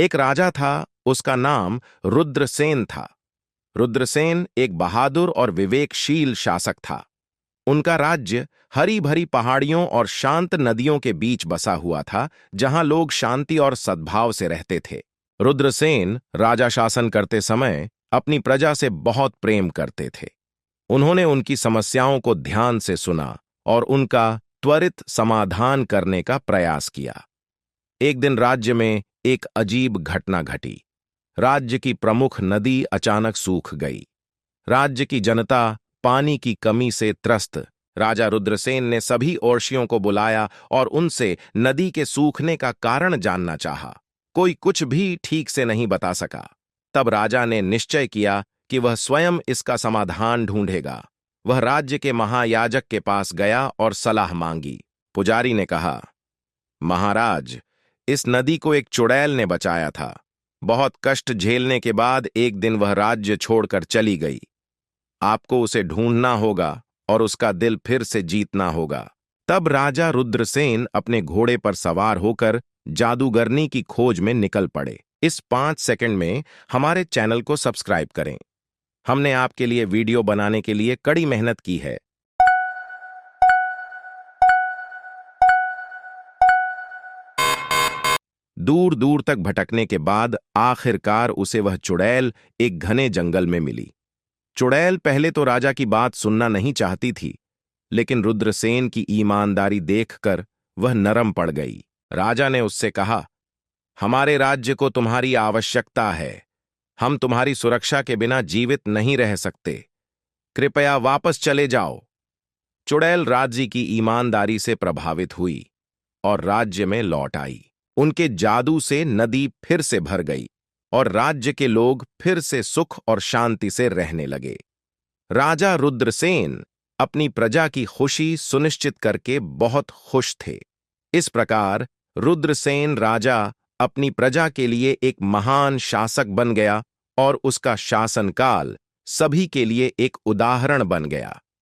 एक राजा था, उसका नाम रुद्रसेन था। रुद्रसेन एक बहादुर और विवेकशील शासक था। उनका राज्य हरी भरी पहाड़ियों और शांत नदियों के बीच बसा हुआ था, जहां लोग शांति और सद्भाव से रहते थे। रुद्रसेन राजा शासन करते समय अपनी प्रजा से बहुत प्रेम करते थे। उन्होंने उनकी समस्याओं को ध्यान से सुना और उनका त्वरित समाधान करने का प्रयास किया। एक दिन राज्य में एक अजीब घटना घटी। राज्य की प्रमुख नदी अचानक सूख गई। राज्य की जनता पानी की कमी से त्रस्त। राजा रुद्रसेन ने सभी ओरछियों को बुलाया और उनसे नदी के सूखने का कारण जानना चाहा। कोई कुछ भी ठीक से नहीं बता सका। तब राजा ने निश्चय किया कि वह स्वयं इसका समाधान ढूंढेगा। वह राज्य के महायाजक के पास गया और सलाह मांगी। पुजारी ने कहा, महाराज, इस नदी को एक चुड़ैल ने बचाया था। बहुत कष्ट झेलने के बाद एक दिन वह राज्य छोड़कर चली गई। आपको उसे ढूंढना होगा और उसका दिल फिर से जीतना होगा। तब राजा रुद्रसेन अपने घोड़े पर सवार होकर जादूगरनी की खोज में निकल पड़े। इस 5 सेकंड में हमारे चैनल को सब्सक्राइब करें। हमने आपके लिए वीडियो बनाने के लिए कड़ी मेहनत की है। दूर दूर तक भटकने के बाद आखिरकार उसे वह चुड़ैल एक घने जंगल में मिली। चुड़ैल पहले तो राजा की बात सुनना नहीं चाहती थी, लेकिन रुद्रसेन की ईमानदारी देखकर वह नरम पड़ गई। राजा ने उससे कहा, हमारे राज्य को तुम्हारी आवश्यकता है। हम तुम्हारी सुरक्षा के बिना जीवित नहीं रह सकते। कृपया वापस चले जाओ। चुड़ैल राज्य की ईमानदारी से प्रभावित हुई और राज्य में लौट आई। उनके जादू से नदी फिर से भर गई और राज्य के लोग फिर से सुख और शांति से रहने लगे। राजा रुद्रसेन अपनी प्रजा की खुशी सुनिश्चित करके बहुत खुश थे। इस प्रकार रुद्रसेन राजा अपनी प्रजा के लिए एक महान शासक बन गया और उसका शासनकाल सभी के लिए एक उदाहरण बन गया।